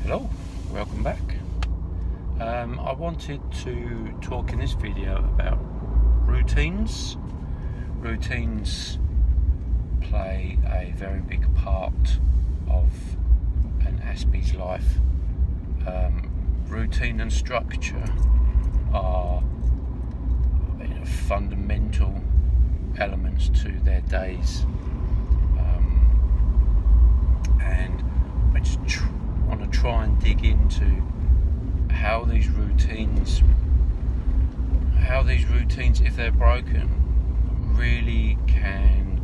Hello, welcome back. I wanted to talk in this video about routines. Routines play a very big part of an Aspie's life. Routine and structure are fundamental elements to their days, and I just want to try and dig into how these routines, if they're broken, really can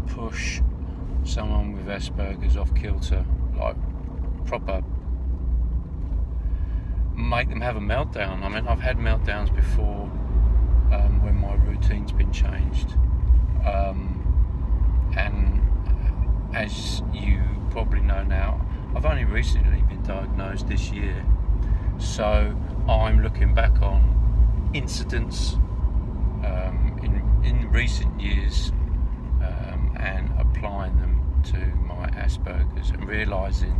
push someone with Aspergers off kilter, like proper, make them have a meltdown. I mean, I've had meltdowns before when my routine's been changed, and as you probably know now, I've only recently been diagnosed this year, so I'm looking back on incidents in recent years and applying them to my Asperger's and realising,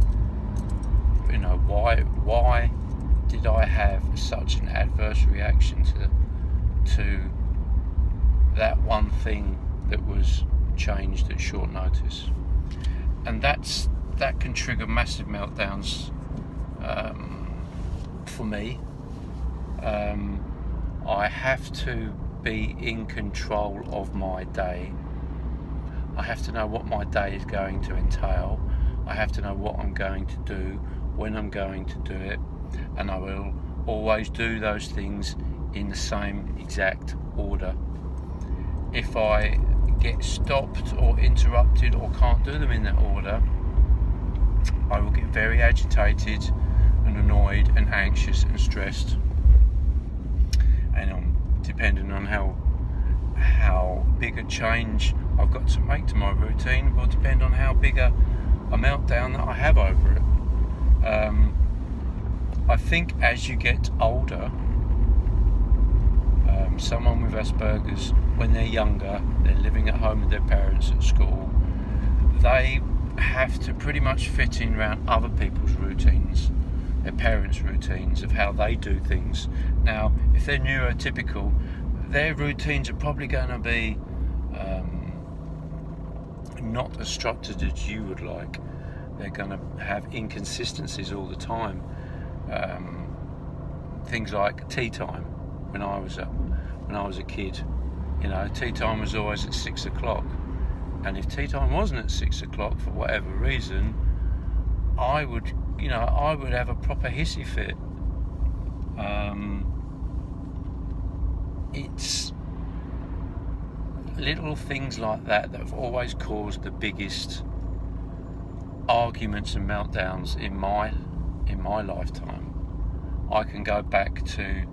why did I have such an adverse reaction to that one thing that was changed at short notice. And that can trigger massive meltdowns for me. I have to be in control of my day. I have to know what my day is going to entail. I have to know what I'm going to do, when I'm going to do it, and I will always do those things in the same exact order. If I get stopped or interrupted or can't do them in that order, I will get very agitated and annoyed and anxious and stressed, and depending on how big a change I've got to make to my routine will depend on how big a meltdown that I have over it. I think as you get older, someone with Asperger's, when they're younger, they're living at home with their parents at school, they have to pretty much fit in around other people's routines, their parents' routines of how they do things. Now, if they're neurotypical, their routines are probably going to be not as structured as you would like. They're going to have inconsistencies all the time. Things like tea time. When I was a kid, tea time was always at 6 o'clock, and if tea time wasn't at 6 o'clock for whatever reason, I would have a proper hissy fit. It's little things like that have always caused the biggest arguments and meltdowns in my lifetime. I can go back to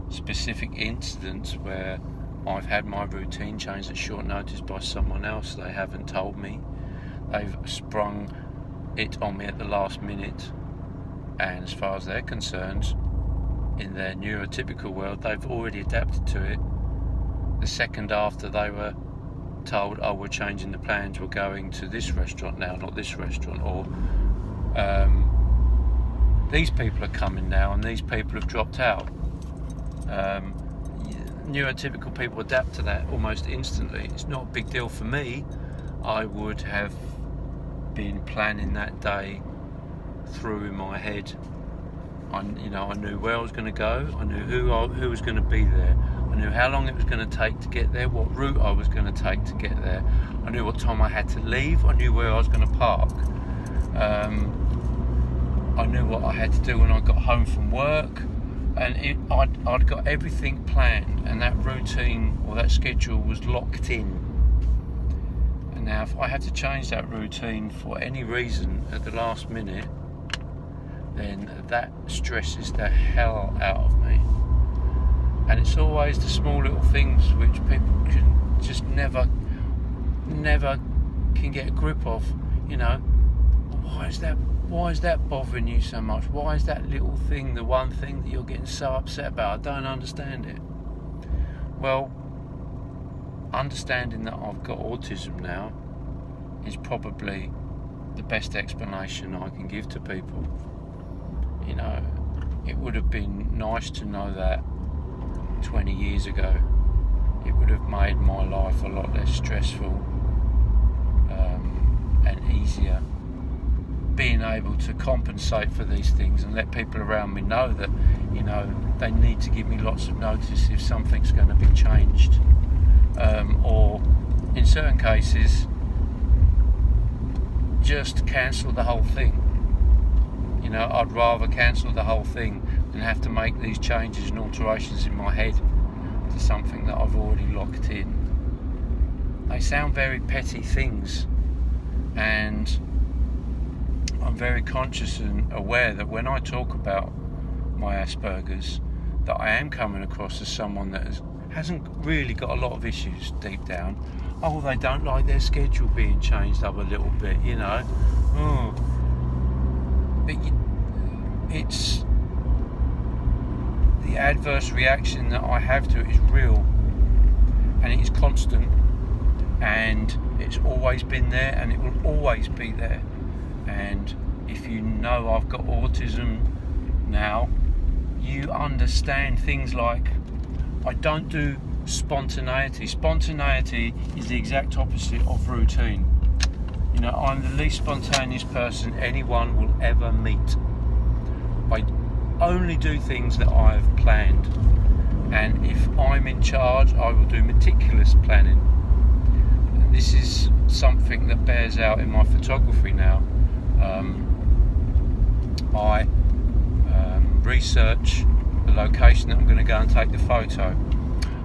specific incidents where I've had my routine changed at short notice by someone else. They haven't told me. They've sprung it on me at the last minute, and as far as they're concerned, in their neurotypical world, they've already adapted to it the second after they were told, oh, we're changing the plans, we're going to this restaurant now, not this restaurant, or these people are coming now and these people have dropped out. Neurotypical people adapt to that almost instantly. It's not a big deal for me. I would have been planning that day through in my head. I knew where I was going to go. I knew who was going to be there. I knew how long it was going to take to get there, what route I was going to take to get there. I knew what time I had to leave. I knew where I was going to park. I knew what I had to do when I got home from work, and I'd got everything planned, and that routine or that schedule was locked in. And now if I had to change that routine for any reason at the last minute, then that stresses the hell out of me. And it's always the small little things which people can just never can get a grip of. Why is that bothering you so much? Why is that little thing the one thing that you're getting so upset about? I don't understand it. Well, understanding that I've got autism now is probably the best explanation I can give to people. You know, it would have been nice to know that 20 years ago. It would have made my life a lot less stressful and easier. Being able to compensate for these things and let people around me know that, you know, they need to give me lots of notice if something's going to be changed, or in certain cases just cancel the whole thing. You know, I'd rather cancel the whole thing than have to make these changes and alterations in my head to something that I've already locked in. They sound very petty things, and I'm very conscious and aware that when I talk about my Aspergers, that I am coming across as someone that hasn't really got a lot of issues deep down. Oh, they don't like their schedule being changed up a little bit, you know. Oh. But it's the adverse reaction that I have to it is real, and it is constant, and it's always been there, and it will always be there. And if you know I've got autism now, you understand things like I don't do spontaneity. Spontaneity is the exact opposite of routine. You know, I'm the least spontaneous person anyone will ever meet. I only do things that I've planned, and if I'm in charge, I will do meticulous planning. This is something that bears out in my photography now. I research the location that I'm going to go and take the photo.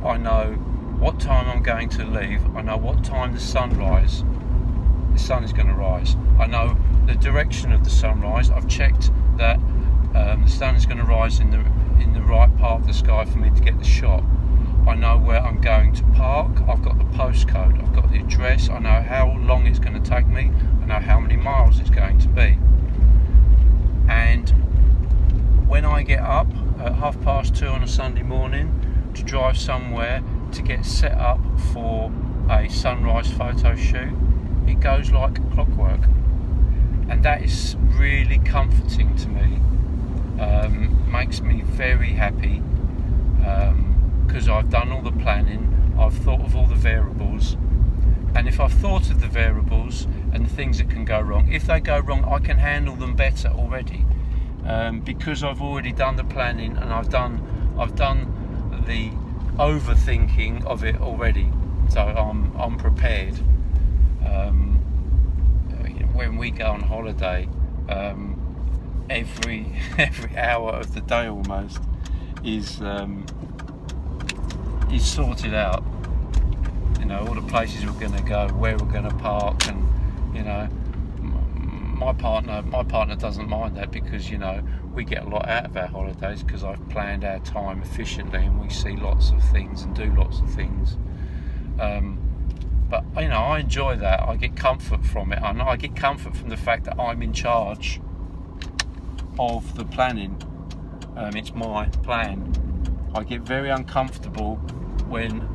I know what time I'm going to leave. I know what time the sun is going to rise. I know the direction of the sunrise. I've checked that the sun is going to rise in the right part of the sky for me to get the shot. I know where I'm going to park. I've got the postcode. I've got the address. I know how long it's going to take me. I know how many miles it's going to be. And when I get up at 2:30 on a Sunday morning to drive somewhere to get set up for a sunrise photo shoot, it goes like clockwork, and that is really comforting to me. Makes me very happy, because I've done all the planning, I've thought of all the variables, and if I've thought of the variables and the things that can go wrong, if they go wrong, I can handle them better already, because I've already done the planning and I've done the overthinking of it already. So I'm prepared. When we go on holiday, every hour of the day almost is sorted out. You know, all the places we're going to go, where we're going to park, and you know, my partner doesn't mind that, because you know, we get a lot out of our holidays because I've planned our time efficiently and we see lots of things and do lots of things. But you know, I enjoy that. I get comfort from it. I get comfort from the fact that I'm in charge of the planning. It's my plan. I get very uncomfortable when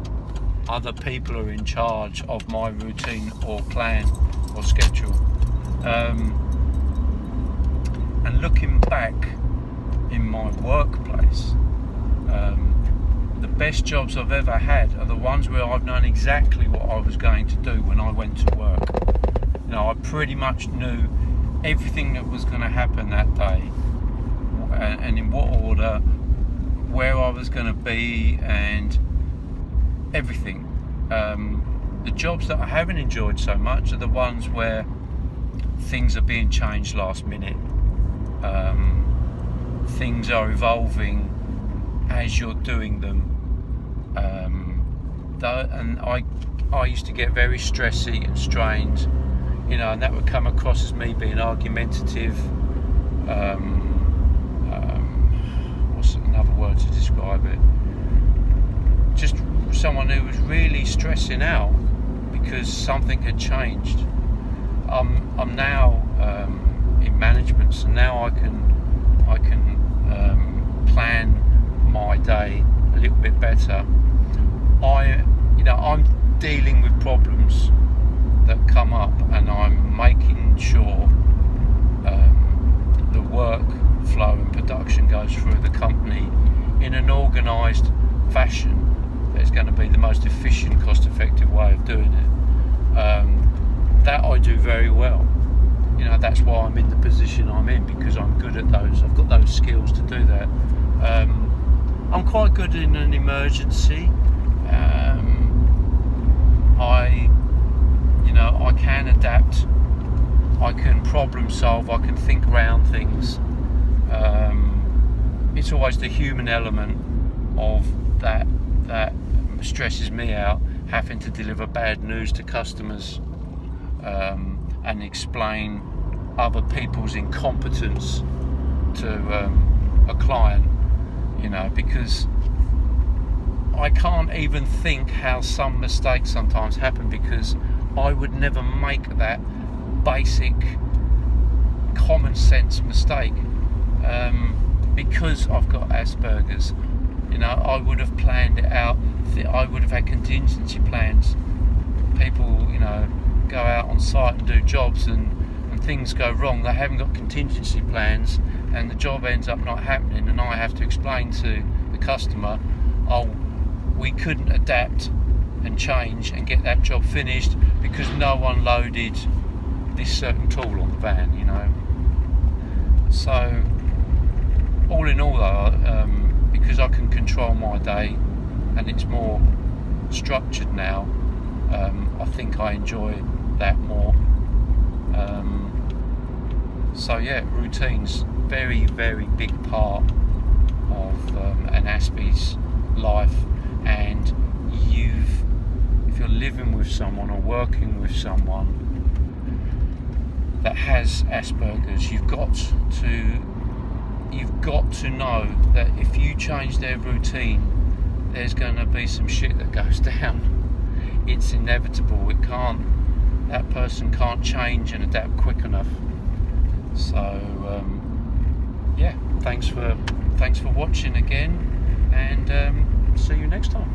other people are in charge of my routine or plan or schedule. And looking back in my workplace, the best jobs I've ever had are the ones where I've known exactly what I was going to do when I went to work. You know, I pretty much knew everything that was going to happen that day, and in what order, where I was going to be, and everything. The jobs that I haven't enjoyed so much are the ones where things are being changed last minute. Things are evolving as you're doing them. And I used to get very stressy and strained, you know, and that would come across as me being argumentative. What's another word to describe it? Just someone who was really stressing out because something had changed. I'm now in management, so now I can plan my day a little bit better. I'm dealing with problems that come up, and I'm making sure the work flow and goes through the company in an organised fashion, that's going to be the most efficient, cost-effective way of doing it. That I do very well. You know, that's why I'm in the position I'm in, because I'm good at those. I've got those skills to do that. I'm quite good in an emergency. I can adapt. I can problem solve. I can think around things. It's always the human element of that stresses me out, having to deliver bad news to customers and explain other people's incompetence to a client, because I can't even think how some mistakes sometimes happen, because I would never make that basic common sense mistake, because I've got Aspergers. I would have planned it out. I would have had contingency plans. People, go out on site and do jobs, and things go wrong. They haven't got contingency plans, and the job ends up not happening, and I have to explain to the customer, we couldn't adapt and change and get that job finished because no one loaded this certain tool on the van, So all in all though, because I can control my day and it's more structured now, I think I enjoy that more. So yeah, routine's very, very big part of an Aspie's life. And if you're living with someone or working with someone that has Asperger's, you've got to know that if you change their routine, there's going to be some shit that goes down. It's inevitable. That person can't change and adapt quick enough. So yeah, thanks for watching again, and see you next time.